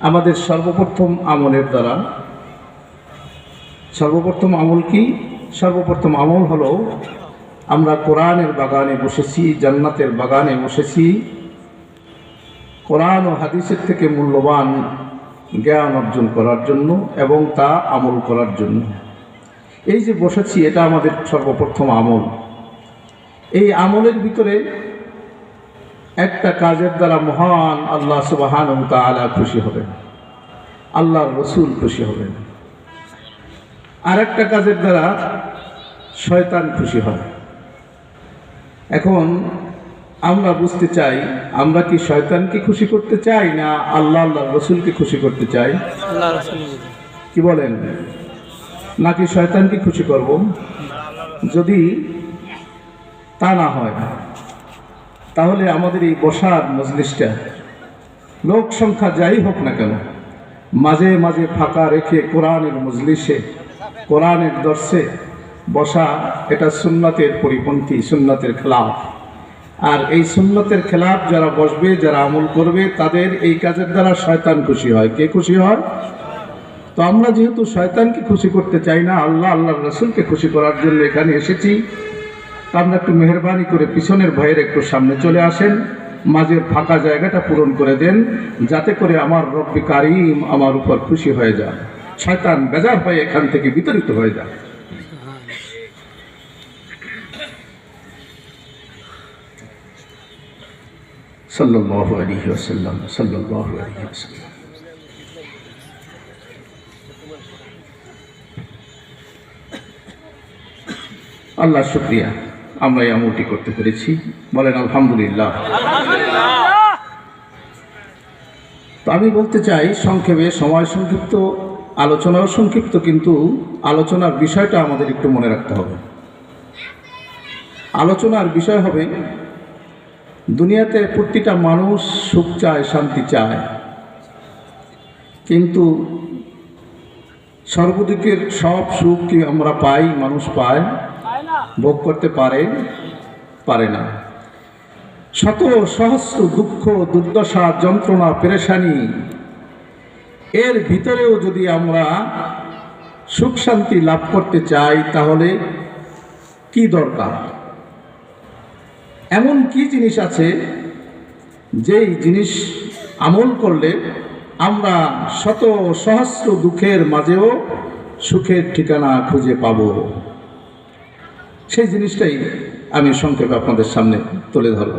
আমাদের সর্বপ্রথম আমলের দ্বারা সর্বপ্রথম আমল কি? সর্বপ্রথম আমল হলো আমরা কোরআনের বাগানে বসেছি, জান্নাতের বাগানে বসেছি, কোরআন ও হাদিসের থেকে মূল্যবান জ্ঞান অর্জন করার জন্য এবং তা আমল করার জন্য। এই যে বসেছি, এটা আমাদের সর্বপ্রথম আমল। এই আমলের ভিতরে একটা কাজের দ্বারা মহান আল্লাহ সুবহানাহু ওয়া তাআলা খুশি হবেন, আল্লাহর রসুল খুশি হবেন। আর একটা কাজের দ্বারা শয়তান খুশি হয়। এখন আমরা বুঝতে চাই, আমরা কি শয়তানকে খুশি করতে চাই না আল্লাহর রসুলকে খুশি করতে চাই? কি বলেন? নাকি শয়তানকে খুশি করব? যদি তা না হয় তাহলে আমাদের এই বসার মজলিসটা, লোক সংখ্যা যাই হোক না কেন, মাঝে মাঝে ফাঁকা রেখে কোরআনের মজলিসে, কোরআনের দর্শে বসা, এটা সুন্নাতের পরিপন্থী, সুন্নাতের খেলাফ। আর এই সুন্নাতের খেলাফ যারা বসবে, যারা আমল করবে, তাদের এই কাজের দ্বারা শয়তান খুশি হয়। কে খুশি হয়? তো আমরা যেহেতু শয়তানকে খুশি করতে চাই না, আল্লাহর রসুলকে খুশি করার জন্য এখানে এসেছি। তা আমরা একটু মেহরবানি করে পিছনের ভাইয়ের একটু সামনে চলে আসেন, মাঝের ফাঁকা জায়গাটা পূরণ করে দেন, যাতে করে আমার রব্বে কারিম আমার উপর খুশি হয়ে যায়, শয়তান বেজার হয়ে এখান থেকে বিতাড়িত হয়ে যায়। সাল্লাল্লাহু আলাইহি ওয়াসাল্লাম, সাল্লাল্লাহু আলাইহি ওয়াসাল্লাম। আল্লাহ শুকরিয়া, আমরা এই আমলটি করতে পেরেছি। বলেন আলহামদুলিল্লাহ। তো আমি বলতে চাই সংক্ষেপে, সময় সংক্ষিপ্ত, আলোচনাও সংক্ষিপ্ত, কিন্তু আলোচনার বিষয়টা আমাদের একটু মনে রাখতে হবে। আলোচনার বিষয় হবে, দুনিয়াতে প্রতিটা মানুষ সুখ চায়, শান্তি চায়, কিন্তু সর্বদিকের সব সুখ কি আমরা পাই? মানুষ পায়? ভোগ করতে পারে না। শত সহস্র দুঃখ, দুর্দশা, যন্ত্রণা, পেরেশানি, এর ভিতরেও যদি আমরা সুখ শান্তি লাভ করতে চাই, তাহলে কি দরকার? এমন কি জিনিস আছে যেই জিনিস আমল করলে আমরা শত সহস্র দুঃখের মাঝেও সুখের ঠিকানা খুঁজে পাব? সেই জিনিসটাই আমি সংক্ষেপে আপনাদের সামনে তুলে ধরব।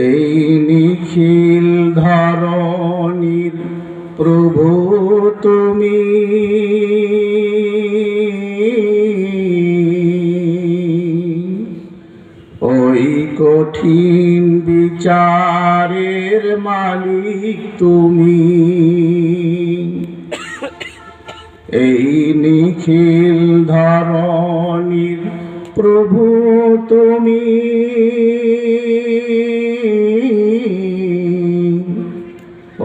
এই নিখিল ধরণীর প্রভু তুমি, ওই কঠিন বিচারের মালিক তুমি, এই নিখিল ধরণীর প্রভু তুমি,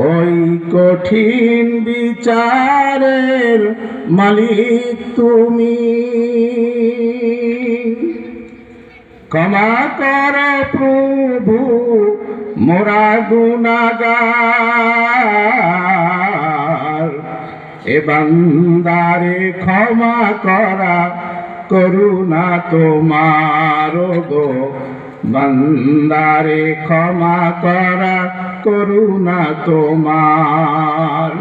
ওই কঠিন বিচারের মালিক তুমি। ক্ষমা কর প্রভু মোরা গুনাহগার, এ বান্দারে ক্ষমা করা করুণা তোমার গো, বান্দারে ক্ষমা করা করুণা তোমার।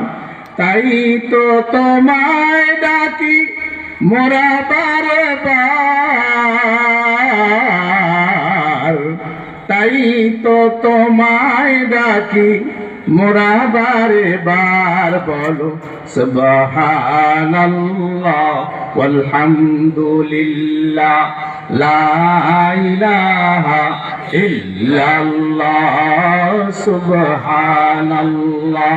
তাই তো তোমায় ডাকি মোরা বারে বার, তাই তো তোমায় ডাকি মোরা বারে বার। বলো সুবহানাল্লাহ ওয়ালহামদুলিল্লাহ, লা ইলাহা ইল্লাল্লাহ, সুবহানাল্লাহ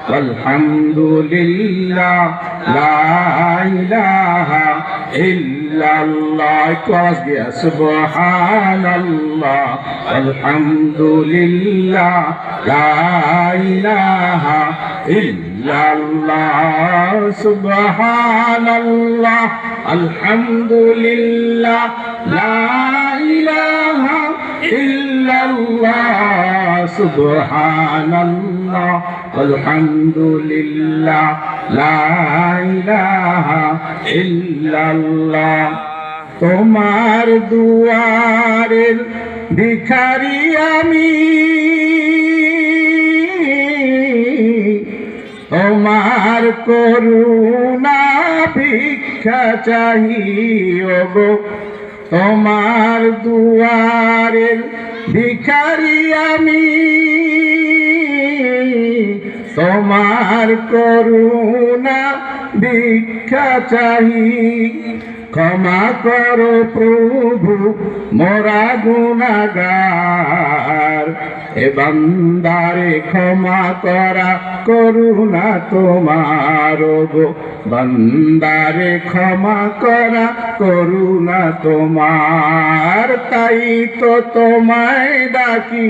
ওয়ালহামদুলিল্লাহ, লা ইলাহা ইল্লাল্লাহ। একটু আওয়াজ দিয়া সুবহানাল্লাহ আলহামদুলিল্লাহ, লা ইলাহা ইল্লাল্লাহ, সুবহানাল্লাহ আলহামদুলিল্লাহ, লা ইলাহা ইল্লাল্লাহ, সুবহানাল্লাহ আলহামদুলিল্লাহ লা ইলাহা ইল্লাল্লাহ। তোমার দুয়ারের ভিখারি আমি, তোমার করুণা ভিক্ষা চাহি ওগো, তোমার দুয়ারের ভিখারি আমি, তোমার করুণা ভিক্ষা চাহি। ক্ষমা করো প্রভু মোরা গুনাহগার, এ বান্দারে ক্ষমা করা করুণা তোমার গো, বান্দারে ক্ষমা করা করুণা তোমার। তাই তো তোমায় ডাকি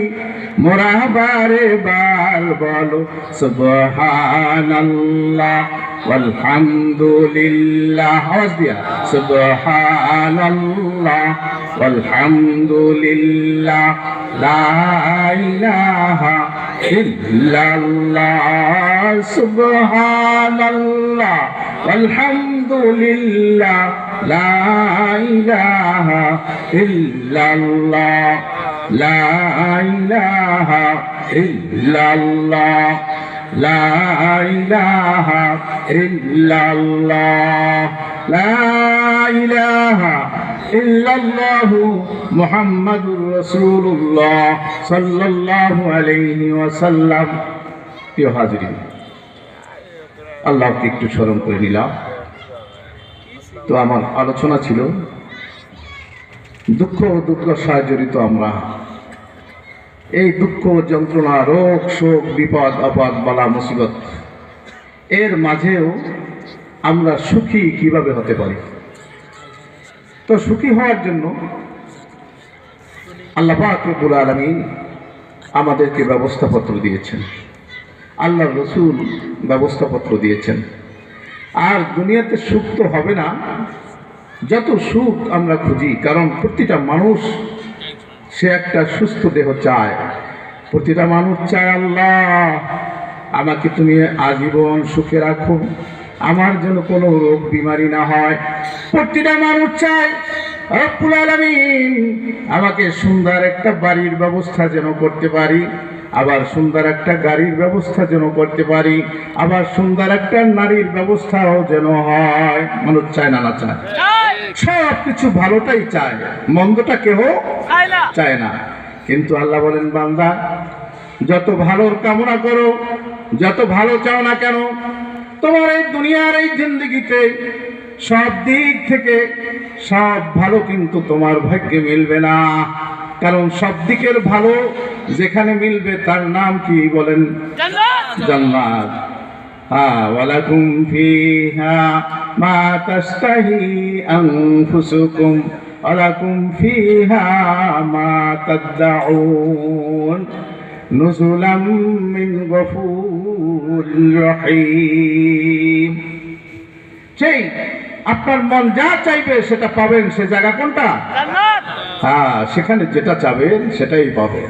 মোরা বারে বার বলো সুবহানাল্লাহ ওয়ালহামদুলিল্লাহ। আওয়াজ দিয়া সুবহানাল্লাহ ওয়ালহামদুলিল্লাহ লা ইলাহা ইল্লাল্লাহ। সুবহানাল্লাহ ওয়ালহামদুলিল্লাহ লা ইলাহা ইল্লাল্লাহ লা ইলাহা ইল্লাল্লাহ লা ইলাহা ইল্লাল্লাহ লা ইলাহা ইল্লাল্লাহ মুহাম্মাদুর রাসূলুল্লাহ সাল্লাল্লাহু আলাইহি ওয়াসাল্লাম। প্রিয় হাজিরিন, আল্লাহকে একটু স্মরণ করে নিলাম। তো আমার আলোচনা ছিল দুঃখ ও দুর্দশায় জড়িত আমরা। এই দুঃখ যন্ত্রণা রোগ শোক বিপদ আপদ বালা মুসিবত এর মাঝেও আমরা সুখী কিভাবে হতে পারি। তো সুখী হওয়ার জন্য আল্লাহ পাক রব্বুল আলামিন আমাদেরকে ব্যবস্থাপত্র দিয়েছেন, আল্লাহর রাসূল ব্যবস্থাপত্র দিয়েছেন। আর দুনিয়াতে সুখ তো হবে না যত সুখ আমরা খুঁজি, কারণ প্রতিটা মানুষ সে একটা সুস্থ দেহ চায়। প্রতিটা মানুষ চায় আল্লাহ আমাকে তুমি আজীবন সুখে রাখো, আমার যেন কোনো রোগ বিমারি না হয়। প্রতিটা মানুষ চায় রব্বুল আলামিন আমাকে সুন্দর একটা বাড়ির ব্যবস্থা যেন করতে পারি, আবার সুন্দর একটা গাড়ির ব্যবস্থা যেন করতে পারি, আবার সুন্দর একটা নারীর ব্যবস্থাও যেন হয়। মানুষ চায় না? না চায়? সব কিছু ভালোটাই চায়, মন্দটা কেহ চায় না। কিন্তু আল্লাহ বলেন, বান্দা যত ভালোর কামনা করো, যত ভালো চাও না কেন, তোমার এই দুনিয়ার এই জিন্দেগিতে সব দিক থেকে সব ভালো কিন্তু তোমার ভাগ্যে মিলবে না। কারণ সব দিকের ভালো যেখানে মিলবে তার নাম কি বলেন? জান্নাত। ওয়ালাকুম ফিহা মা তাশতাহি আনফুসুকুম ওয়ালাকুম ফিহা মা তাদউন নুজুলাম মিন গফুরির রহিম। সেই আপনার মন যা চাইবে সেটা পাবেন। সে জায়গা কোনটা? সেখানে যেটা চাবেন সেটাই পাবেন।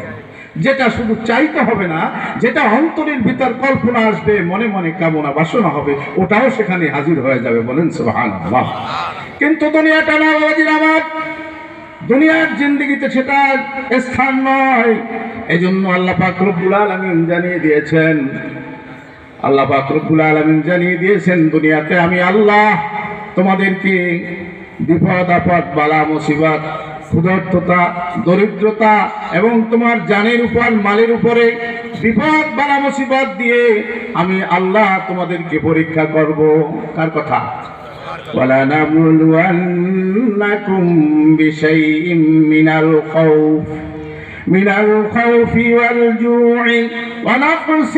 যেটা শুধু চাইতে হবে না, যেটা অন্তরের ভিতর কল্পনা আসবে, মনে মনে কামনা বাসনা হবে, ওটাও সেখানে হাজির হয়ে যাবে। বলেন সুবহানাল্লাহ। কিন্তু দুনিয়াটা না বাবাজির আমার, দুনিয়ার জিন্দেগিতে সেটা স্থান নয়। এজন্য আল্লাহ পাক রব্বুল আলামিন জানিয়ে দিয়েছেন, আল্লাহ পাক রব্বুল আলামিন জানিয়ে দিয়েছেন, দুনিয়াতে আমি আল্লাহ তোমাদেরকে বিপদ আপদ বালা মুসিবত ক্ষুধার্ততা দরিদ্রতা এবং তোমার জানের উপর মালের উপরে বিপদ বালা মুসিবত দিয়ে আমি আল্লাহ তোমাদেরকে পরীক্ষা করব। কার কথা? وَلَنَبْلُوَنَّكُمْ بِشَيْءٍ من الخوف والجوع ونقص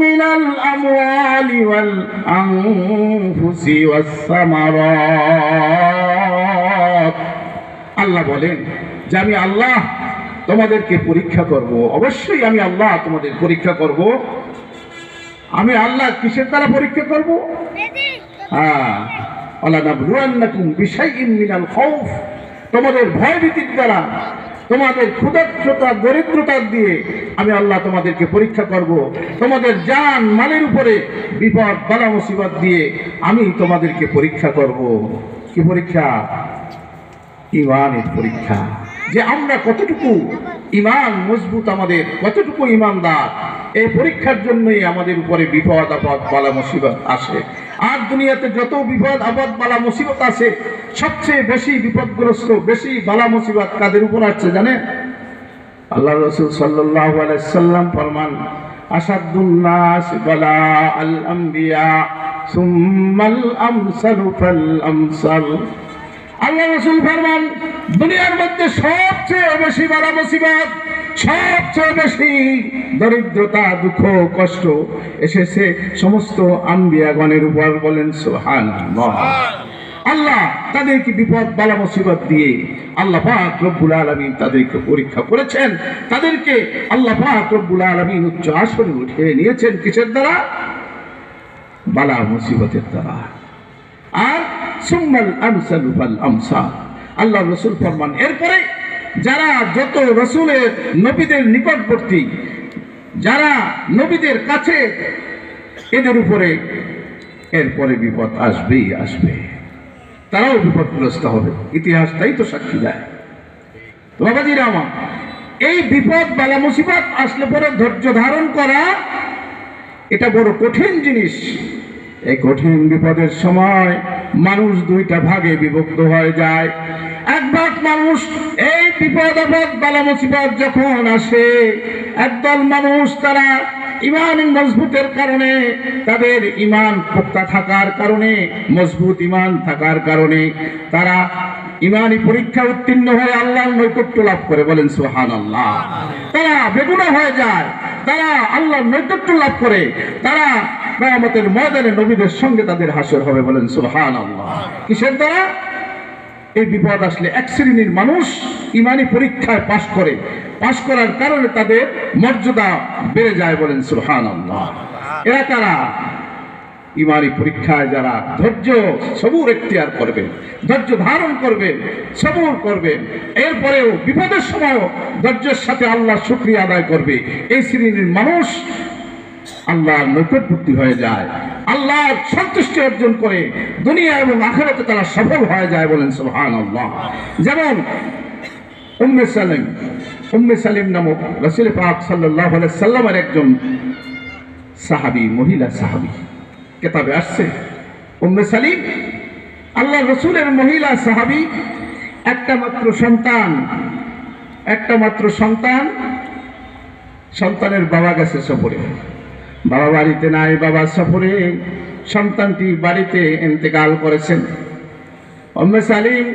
من الأموال والأنفس والثمرات। আল্লাহ বলেন যে আমি আল্লাহ তোমাদেরকে পরীক্ষা করব। অবশ্যই আমি আল্লাহ তোমাদের পরীক্ষা করব। আমি আল্লাহ কিসের দ্বারা পরীক্ষা করব? ওয়ালানাবলুওয়ান্নাকুম বিশাইইন মিনাল খাউফ, তোমাদের ভয় ভীতির দ্বারা, তোমাদের ক্ষুধার্ততা দরিদ্রতা দিয়ে আমি আল্লাহ তোমাদেরকে পরীক্ষা করব। তোমাদের জান মালের উপরে বিপদ বালা মুসিবত দিয়ে আমি তোমাদেরকে পরীক্ষা করব। কি পরীক্ষা? ঈমানের পরীক্ষা, যে আমরা কতটুকু ঈমান মজবুত, আমাদের কতটুকু ঈমানদার। এই পরীক্ষার জন্যই আমাদের উপরে বিপদ আপদ বালা মুসিবত আসে। আর দুনিয়াতে যত বিপদ আপদ বালা মুসিবত আসে, সবচেয়ে বেশি বিপদগ্রস্ত, বেশি বালা মুসিবত কাদের উপর আসছে জানেন? আল্লাহ রাসূল সাল্লাল্লাহু আলাইহি সাল্লাম ফরমান, আশাদুন নাস বালা আল আমবিয়া সুম্মাল আমসালু ফাল আমসাল। আল্লাহ রাসূল ফরমান, দুনিয়ার মধ্যে সবচেয়ে বেশি বালা মুসিবত, সবচেয়ে বেশি দরিদ্রতা, দুঃখ, কষ্ট এসেছে সমস্ত আম্বিয়াগণের উপর। বলেন সুবহানাল্লাহ। আল্লাহ তাদেরকে বিপদ বালা মুসিবত দিয়ে আল্লাহ পাক রব্বুল আলামিন তাদেরকে পরীক্ষা করেছেন। তাদেরকে আল্লাহ পাক রব্বুল আলামিন উচ্চ আসনে উঠিয়ে নিয়েছেন। কিসের দ্বারা? বালা মুসিবতের দ্বারা। আর সুম্মাল আমসালু ফাল আমসাল। আল্লাহ রাসূল ফরমান, এরপরে যারা যত রাসূলের নবীদের নিকটবর্তী, যারা নবীদের কাছে, এদের উপরে এরপরে বিপদ আসবেই আসবে, তারাও বিপদগ্রস্ত হবে। ইতিহাস তাই তো সাক্ষী দেয়। তো বাবাজিরা আমার, এই বিপদ বালা মুসিবত আসলে পরে ধৈর্য ধারণ করা এটা বড় কঠিন জিনিস। এই কঠিন বিপদের সময় মানুষ দুইটা ভাগে বিভক্ত হয়ে যায়। এক ভাগ মানুষ এই বিপদ আপদ বালা মুসিবত যখন আসে, একদল মানুষ তারা ঈমান মজবুতের কারণে, তাদের ঈমান পোক্তা থাকার কারণে, মজবুত ঈমান থাকার কারণে তারা ঈমানি পরীক্ষা উত্তীর্ণ হয়ে আল্লাহর নৈকট্য লাভ করে। বলেন সুবহানাল্লাহ। তারা বেগুনা হয়ে যায়, তারা আল্লাহর নৈকট্য লাভ করে, তারা কিয়ামতের ময়দানে নবীদের সঙ্গে তাদের হাসর হবে। বলেন সুবহানাল্লাহ। কিসের দ্বারা? এই বিপদ আসলে এক শ্রেণীর মানুষ ঈমানি পরীক্ষায় পাশ করে, পাশ করার কারণে তাদের মর্যাদা বেড়ে যায়। বলেন সুবহানাল্লাহ। এরা কারা? ঈমানি পরীক্ষায় যারা ধৈর্য সবুর এখতিয়ার করবেন, ধৈর্য ধারণ করবেন, সবুর করবেন, এরপরেও বিপদের সময়ও ধৈর্যের সাথে আল্লাহর শুকরিয়া আদায় করবে, এই শ্রেণীর মানুষ আল্লাহর নিকটবর্তী হয়ে যায়, আল্লাহর সন্তুষ্টি অর্জন করে, দুনিয়া এবং আখিরাতে তারা সফল হয়ে যায়। বলেন সুবহানাল্লাহ। যেমন উম্মে সালিম নামক রাসূল পাক সাল্লাল্লাহু আলাইহি সাল্লামের একজন সাহাবী, মহিলা সাহাবী, কিতাবে আসছে উম্মে সালিম আল্লাহ রাসূলের মহিলা সাহাবী, একটা মাত্র সন্তান, সন্তানের বাবা গেছে সফরে, বাবা বাড়িতে নাই, বাবা সফরে, সন্তানটি বাড়িতে ইন্তেকাল করেছেন। উম্মে সালিম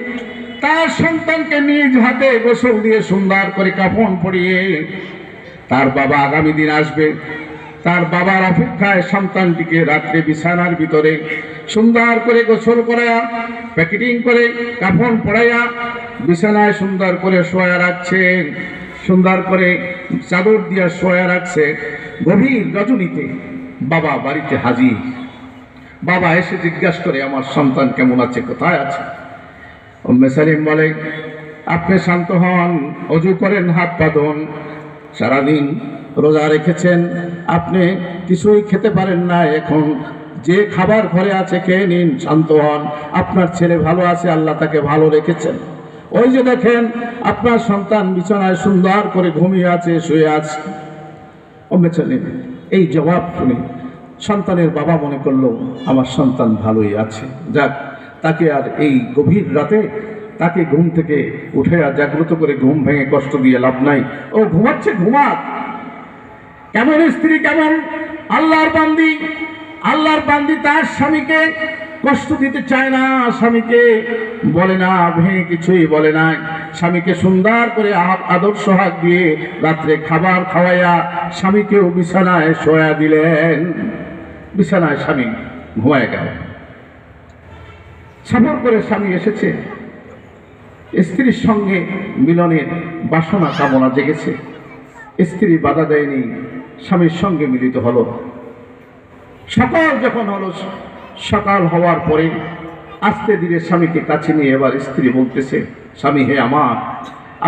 তার সন্তানকে নিজ হাতে গোসল দিয়ে সুন্দর করে কাফন পরিয়ে, তার বাবা আগামী দিন আসবে, তার বাবার অপেক্ষায় সন্তানটিকে রাত্রে বিছানার ভিতরে সুন্দর করে গোসল করায়া, প্যাকেটিং করে, কাফন পরাইয়া বিছানায় সুন্দর করে শোয়া রাখছেন, সুন্দর করে চাদর দিয়া শোয়া রাখছে। গভীর রজনীতে বাবা বাড়িতে হাজির। বাবা এসে জিজ্ঞাসা করে, আমার সন্তান কেমন আছে, কোথায় আছে? উম্মে সালিম বলে, আপনি শান্ত হন, ওযু করেন, হাত পা ধোন, সারাদিন রোজা রেখেছেন, আপনি কিছুই খেতে পারেন না, এখন যে খাবার ঘরে আছে খেয়ে নিন, শান্ত হন, আপনার ছেলে ভালো আছে, আল্লাহ তাকে ভালো রেখেছেন। ওই যে দেখেন আপনার সন্তান বিছানায় সুন্দর করে ঘুমিয়ে আছে, শুয়ে আছে। উম্মে সালিম এই জবাব শুনে সন্তানের বাবা মনে করলো আমার সন্তান ভালোই আছে, যাক, তাকে আর এই গভীর রাতে তাকে ঘুম থেকে উঠে আর জাগ্রত করে ঘুম ভেঙে কষ্ট দিয়ে লাভ নাই, ও ঘুমাচ্ছে, ঘুমাক। কেমন স্ত্রী, কেমন আল্লাহর বান্দি তার স্বামীকে কষ্ট দিতে চায় না, স্বামীকে বলে না, ভেঙে কিছুই বলে না, স্বামীকে সুন্দর করে আদর সোহাগ দিয়ে রাত্রে খাবার খাওয়াইয়া স্বামীকেও বিছানায় শোয়া দিলেন। বিছানায় স্বামী ঘুমায় গেল। সফর করে স্বামী এসেছে, স্ত্রীর সঙ্গে মিলনের বাসনা কামনা জেগেছে, স্ত্রী বাধা দেয়নি, স্বামীর সঙ্গে মিলিত হলো। সকাল যখন হলো, সকাল হওয়ার পরে আস্তে ধীরে স্বামীকে কাছে নিয়ে এবার স্ত্রী বলতেছে, স্বামী হে আমার,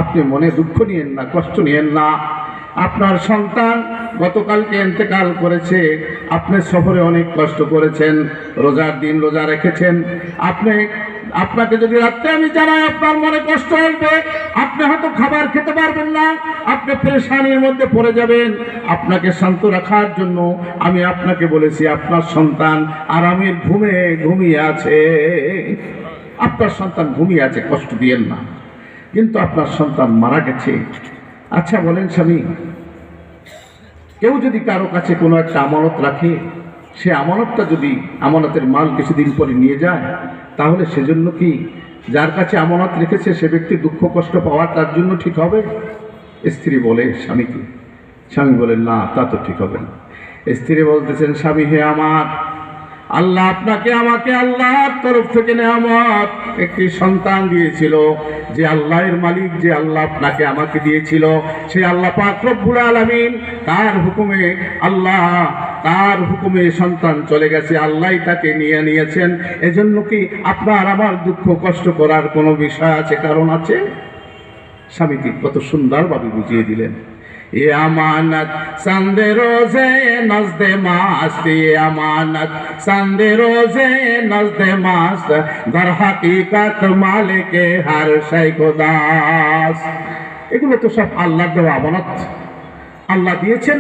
আপনি মনে দুঃখ নিয়েন না, কষ্ট নিয়েন না। আপনার সন্তান গতকালকে ইন্তেকাল করেছে, আপনি সফরে অনেক কষ্ট করেছেন, রোজার দিন রোজা রেখেছেন। আপনাকে যদি রাত্রে আমি জানাই আপনার মনে কষ্ট আসবে, আপনি হয়তো খাবার খেতে পারবেন না, আপনি পেরেশানির মধ্যে পড়ে যাবেন। আপনাকে শান্ত রাখার জন্য আমি আপনাকে বলেছি আপনার সন্তান আরামের ঘুমে ঘুমিয়ে আছে। আপনার সন্তান ঘুমিয়ে আছে, কষ্ট দিয়েন না। কিন্তু আপনার সন্তান মারা গেছে। আচ্ছা বলেন স্বামী, কেউ যদি কারো কাছে কোনো একটা আমানত রাখে, সে আমানতটা যদি আমানতের মাল কিছুদিন পরে নিয়ে যায়, তাহলে সেজন্য কি যার কাছে আমানত রেখেছে সে ব্যক্তি দুঃখ কষ্ট পাওয়া তার জন্য ঠিক হবে? স্ত্রী বলে স্বামীকে, স্বামী বলেন না, তা তো ঠিক হবে না। স্ত্রী বলতেছেন, স্বামী হে আমার, আল্লাহ আপনাকে আমাকে আল্লাহর তরফ থেকে নেয়ামত একটি সন্তান দিয়েছিল, যে আল্লাহর মালিক, যে আল্লাহ আপনাকে আমাকে দিয়েছিল, সে আল্লাহ পাক রব্বুল আলামিন তার হুকুমে, আল্লাহ তার হুকুমে সন্তান চলে গেছে, আল্লাহই তাকে নিয়ে নিয়েছেন। এজন্য কি আপনার আমার দুঃখ কষ্ট করার কোনো বিষয় আছে, কারণ আছে? স্বামীকে কত সুন্দরভাবে বুঝিয়ে দিলেন। এ আমানত সন্দে রোজে নজদে মাস্ত, এ আমানত সন্দে রোজে নজদে মাস্ত, দর হাকিকত মালিকে হর শৈ কো দাস। এগুলো তো সব আল্লাহর দেওয়া আমানত। আল্লাহ দিয়েছেন,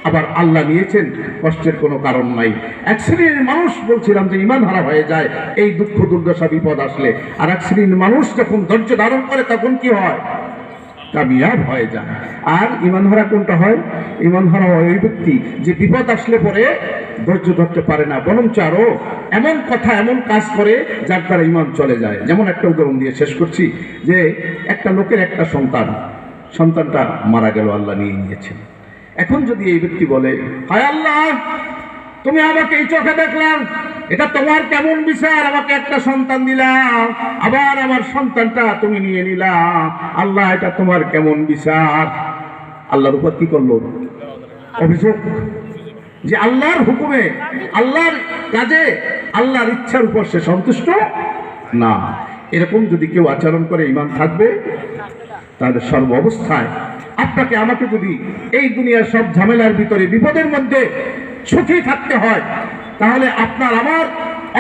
আবার আল্লাহ নিয়েছেন, কষ্টের কোনো কারণ নাই। এক শ্রেণীর মানুষ বলছিলাম যে ইমান হারা হয়ে যায় এই দুঃখ দুর্দশা বিপদ আসলে, আর এক শ্রেণীর মানুষ যখন ধৈর্য ধারণ করে তখন কি হয়? কামিয়াব হয়ে যায়। আর ইমান হারা কোনটা হয়? ইমান হারা হয় ওই ব্যক্তি যে বিপদ আসলে পরে ধৈর্য ধরতে পারে না, বরঞ্চ আরো এমন কথা এমন কাজ করে যার দ্বারা ইমান চলে যায়। যেমন একটা উদাহরণ দিয়ে শেষ করছি, যে একটা লোকের একটা সন্তানটা মারা গেল, আল্লাহ নিয়ে নিয়েছেন। এখন যদি এই ব্যক্তি বলে, হায় আল্লাহ, তুমি আমাকে এই চোখে দেখলাম, এটা তোমার কেমন বিচার? আমাকে একটা সন্তান দিলাম, আবার আমার সন্তানটা তুমি নিয়ে নিলাম, আল্লাহ এটা তোমার কেমন বিচার? আল্লাহর উপর কি করলো? অভিযোগ। যে আল্লাহর হুকুমে, আল্লাহর কাজে, আল্লাহর ইচ্ছার উপর সে সন্তুষ্ট না। এরকম যদি কেউ আচরণ করে ঈমান থাকবে? তাহলে সর্ব অবস্থায় আপনাকে আমাকে যদি এই দুনিয়ার সব ঝামেলার ভিতরে বিপদের মধ্যে সুখী থাকতে হয়, তাহলে আপনার আমার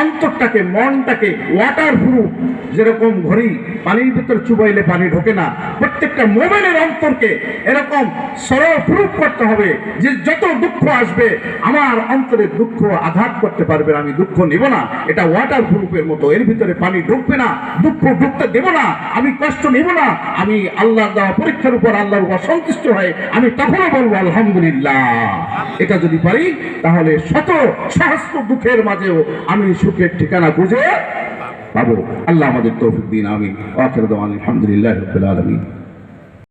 অন্তরটাকে, মনটাকে ওয়াটার প্রুফ, যেরকম ঘড়ি পানির ভিতর চুবাইলে পানি ঢোকে না, প্রত্যেকটা মোবাইলের অন্তরকে এরকম সরল প্রুফ করতে হবে যে যত দুঃখ আসবে আমার অন্তরে দুঃখ আঘাত করতে পারবে না, আমি দুঃখ নেব না। এটা ওয়াটার প্রুফের মতো, এর ভিতরে পানি ঢুকবে না, দুঃখ ঢুকতে দেব না, আমি কষ্ট নেব না। আমি আল্লাহর দেওয়া পরীক্ষার উপর আল্লাহর উপর সন্তুষ্ট হয়ে আমি তখনও বলবো আলহামদুলিল্লাহ। এটা যদি পারি তাহলে শত সহস্র দুঃখের মাঝেও আমি সুখের ঠিকানা খুঁজে পাবো। আল্লাহ আমাদের তৌফিক দিন, আমিন। আখির দাওয়ানা আলহামদুলিল্লাহি রাব্বিল আলামিন।